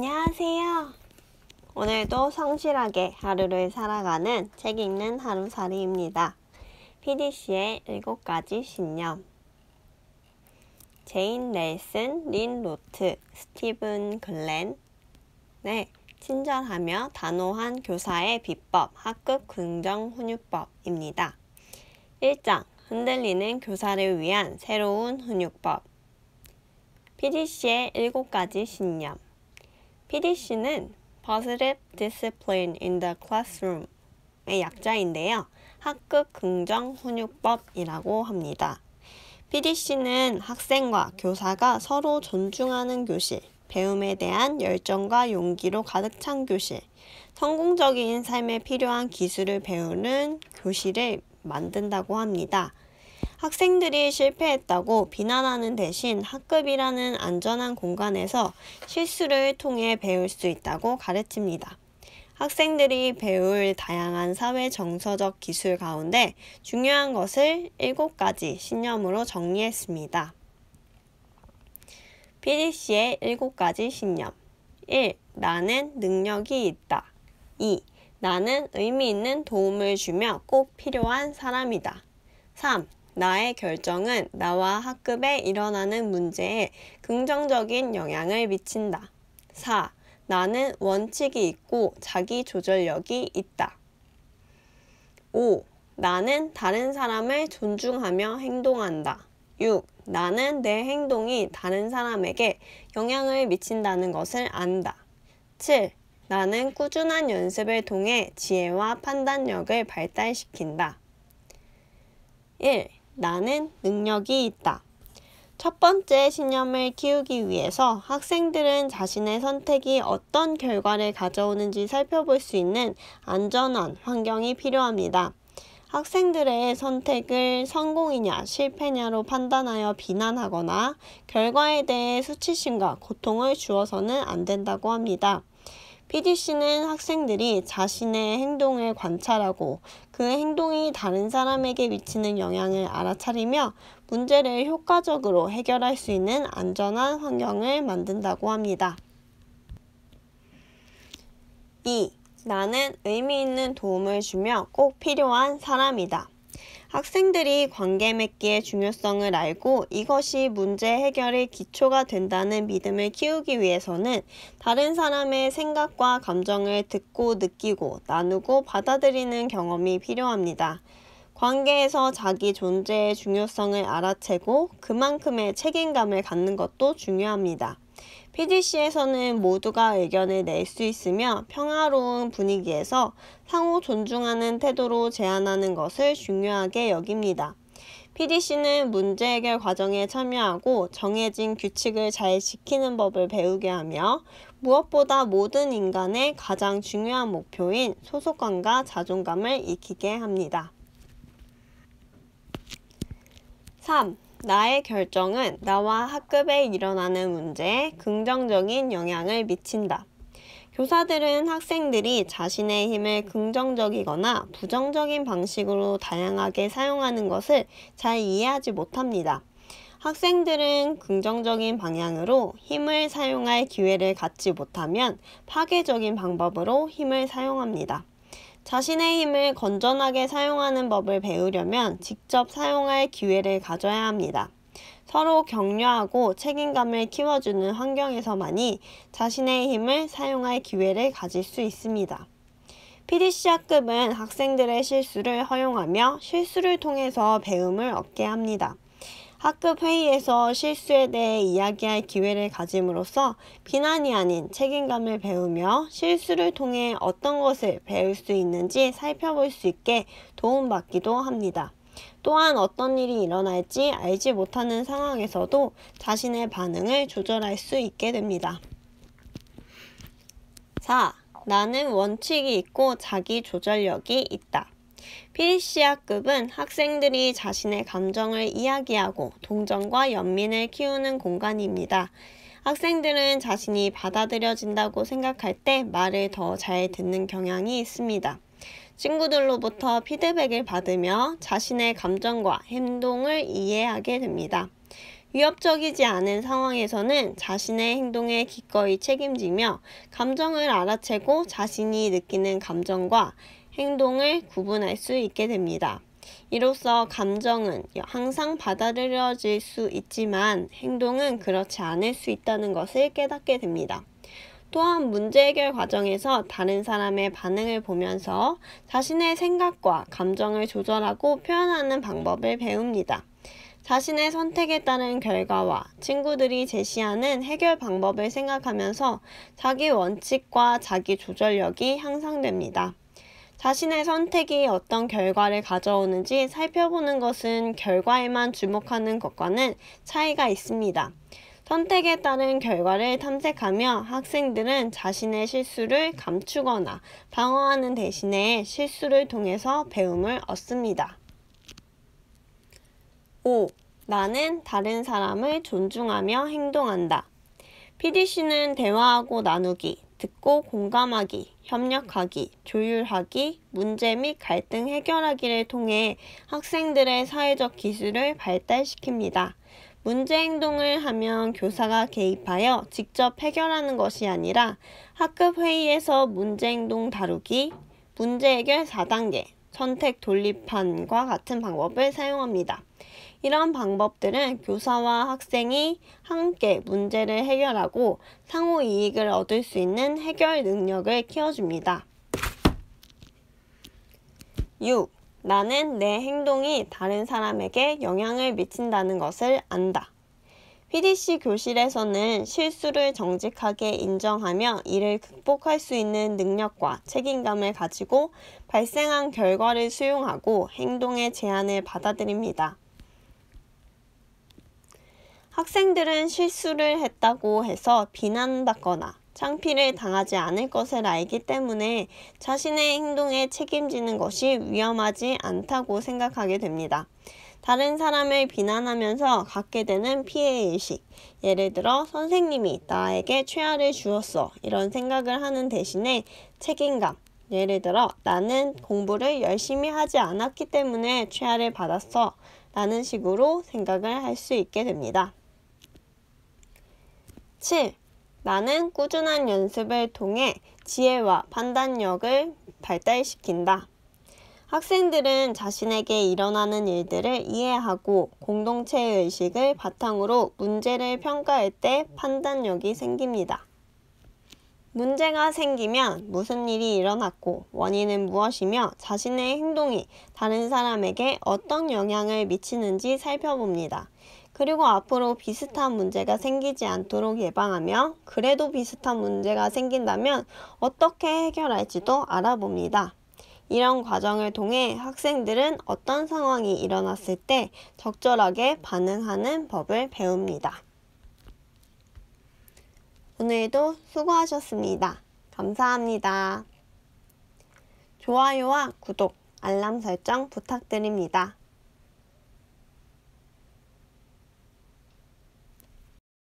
안녕하세요. 오늘도 성실하게 하루를 살아가는 책 읽는 하루살이입니다. PDC의 7가지 신념. 제인 넬슨, 린 로트, 스티븐 글렌. 친절하며 단호한 교사의 비법, 학급 긍정 훈육법입니다. 1장, 흔들리는 교사를 위한 새로운 훈육법. PDC의 7가지 신념. PDC는 Positive Discipline in the Classroom의 약자인데요. 학급 긍정 훈육법이라고 합니다. PDC는 학생과 교사가 서로 존중하는 교실, 배움에 대한 열정과 용기로 가득 찬 교실, 성공적인 삶에 필요한 기술을 배우는 교실을 만든다고 합니다. 학생들이 실패했다고 비난하는 대신 학급이라는 안전한 공간에서 실수를 통해 배울 수 있다고 가르칩니다. 학생들이 배울 다양한 사회 정서적 기술 가운데 중요한 것을 7가지 신념으로 정리했습니다. PDC의 7가지 신념. 1. 나는 능력이 있다. 2. 나는 의미 있는 도움을 주며 꼭 필요한 사람이다. 3. 나의 결정은 나와 학급에 일어나는 문제에 긍정적인 영향을 미친다. 4. 나는 원칙이 있고 자기 조절력이 있다. 5. 나는 다른 사람을 존중하며 행동한다. 6. 나는 내 행동이 다른 사람에게 영향을 미친다는 것을 안다. 7. 나는 꾸준한 연습을 통해 지혜와 판단력을 발달시킨다. 1. 나는 능력이 있다. 첫 번째 신념을 키우기 위해서 학생들은 자신의 선택이 어떤 결과를 가져오는지 살펴볼 수 있는 안전한 환경이 필요합니다. 학생들의 선택을 성공이냐 실패냐로 판단하여 비난하거나 결과에 대해 수치심과 고통을 주어서는 안 된다고 합니다. PDC는 학생들이 자신의 행동을 관찰하고 그 행동이 다른 사람에게 미치는 영향을 알아차리며 문제를 효과적으로 해결할 수 있는 안전한 환경을 만든다고 합니다. 2. 나는 의미 있는 도움을 주며 꼭 필요한 사람이다. 학생들이 관계 맺기의 중요성을 알고 이것이 문제 해결의 기초가 된다는 믿음을 키우기 위해서는 다른 사람의 생각과 감정을 듣고 느끼고 나누고 받아들이는 경험이 필요합니다. 관계에서 자기 존재의 중요성을 알아채고 그만큼의 책임감을 갖는 것도 중요합니다. PDC에서는 모두가 의견을 낼 수 있으며 평화로운 분위기에서 상호 존중하는 태도로 제안하는 것을 중요하게 여깁니다. PDC는 문제 해결 과정에 참여하고 정해진 규칙을 잘 지키는 법을 배우게 하며 무엇보다 모든 인간의 가장 중요한 목표인 소속감과 자존감을 익히게 합니다. 3. 나의 결정은 나와 학급에 일어나는 문제에 긍정적인 영향을 미친다. 교사들은 학생들이 자신의 힘을 긍정적이거나 부정적인 방식으로 다양하게 사용하는 것을 잘 이해하지 못합니다. 학생들은 긍정적인 방향으로 힘을 사용할 기회를 갖지 못하면 파괴적인 방법으로 힘을 사용합니다. 자신의 힘을 건전하게 사용하는 법을 배우려면 직접 사용할 기회를 가져야 합니다. 서로 격려하고 책임감을 키워주는 환경에서만이 자신의 힘을 사용할 기회를 가질 수 있습니다. PDC 학급은 학생들의 실수를 허용하며 실수를 통해서 배움을 얻게 합니다. 학급 회의에서 실수에 대해 이야기할 기회를 가짐으로써 비난이 아닌 책임감을 배우며 실수를 통해 어떤 것을 배울 수 있는지 살펴볼 수 있게 도움받기도 합니다. 또한 어떤 일이 일어날지 알지 못하는 상황에서도 자신의 반응을 조절할 수 있게 됩니다. 4. 나는 원칙이 있고 자기 조절력이 있다. PDC 학급은 학생들이 자신의 감정을 이야기하고 동정과 연민을 키우는 공간입니다. 학생들은 자신이 받아들여진다고 생각할 때 말을 더 잘 듣는 경향이 있습니다. 친구들로부터 피드백을 받으며 자신의 감정과 행동을 이해하게 됩니다. 위협적이지 않은 상황에서는 자신의 행동에 기꺼이 책임지며 감정을 알아채고 자신이 느끼는 감정과 행동을 구분할 수 있게 됩니다. 이로써 감정은 항상 받아들여질 수 있지만 행동은 그렇지 않을 수 있다는 것을 깨닫게 됩니다. 또한 문제 해결 과정에서 다른 사람의 반응을 보면서 자신의 생각과 감정을 조절하고 표현하는 방법을 배웁니다. 자신의 선택에 따른 결과와 친구들이 제시하는 해결 방법을 생각하면서 자기 원칙과 자기 조절력이 향상됩니다. 자신의 선택이 어떤 결과를 가져오는지 살펴보는 것은 결과에만 주목하는 것과는 차이가 있습니다. 선택에 따른 결과를 탐색하며 학생들은 자신의 실수를 감추거나 방어하는 대신에 실수를 통해서 배움을 얻습니다. 5. 나는 다른 사람을 존중하며 행동한다. PDC는 대화하고 나누기, 듣고 공감하기, 협력하기, 조율하기, 문제 및 갈등 해결하기를 통해 학생들의 사회적 기술을 발달시킵니다. 문제 행동을 하면 교사가 개입하여 직접 해결하는 것이 아니라 학급 회의에서 문제 행동 다루기, 문제 해결 4단계, 선택 돌림판과 같은 방법을 사용합니다. 이런 방법들은 교사와 학생이 함께 문제를 해결하고 상호 이익을 얻을 수 있는 해결 능력을 키워줍니다. 6. 나는 내 행동이 다른 사람에게 영향을 미친다는 것을 안다. PDC 교실에서는 실수를 정직하게 인정하며 이를 극복할 수 있는 능력과 책임감을 가지고 발생한 결과를 수용하고 행동의 제안을 받아들입니다. 학생들은 실수를 했다고 해서 비난받거나 창피를 당하지 않을 것을 알기 때문에 자신의 행동에 책임지는 것이 위험하지 않다고 생각하게 됩니다. 다른 사람을 비난하면서 갖게 되는 피해의식, 예를 들어 선생님이 나에게 최하를 주었어 이런 생각을 하는 대신에 책임감, 예를 들어 나는 공부를 열심히 하지 않았기 때문에 최하를 받았어 라는 식으로 생각을 할 수 있게 됩니다. 7. 나는 꾸준한 연습을 통해 지혜와 판단력을 발달시킨다. 학생들은 자신에게 일어나는 일들을 이해하고 공동체의 의식을 바탕으로 문제를 평가할 때 판단력이 생깁니다. 문제가 생기면 무슨 일이 일어났고 원인은 무엇이며 자신의 행동이 다른 사람에게 어떤 영향을 미치는지 살펴봅니다. 그리고 앞으로 비슷한 문제가 생기지 않도록 예방하며 그래도 비슷한 문제가 생긴다면 어떻게 해결할지도 알아봅니다. 이런 과정을 통해 학생들은 어떤 상황이 일어났을 때 적절하게 반응하는 법을 배웁니다. 오늘도 수고하셨습니다. 감사합니다. 좋아요와 구독, 알람 설정 부탁드립니다.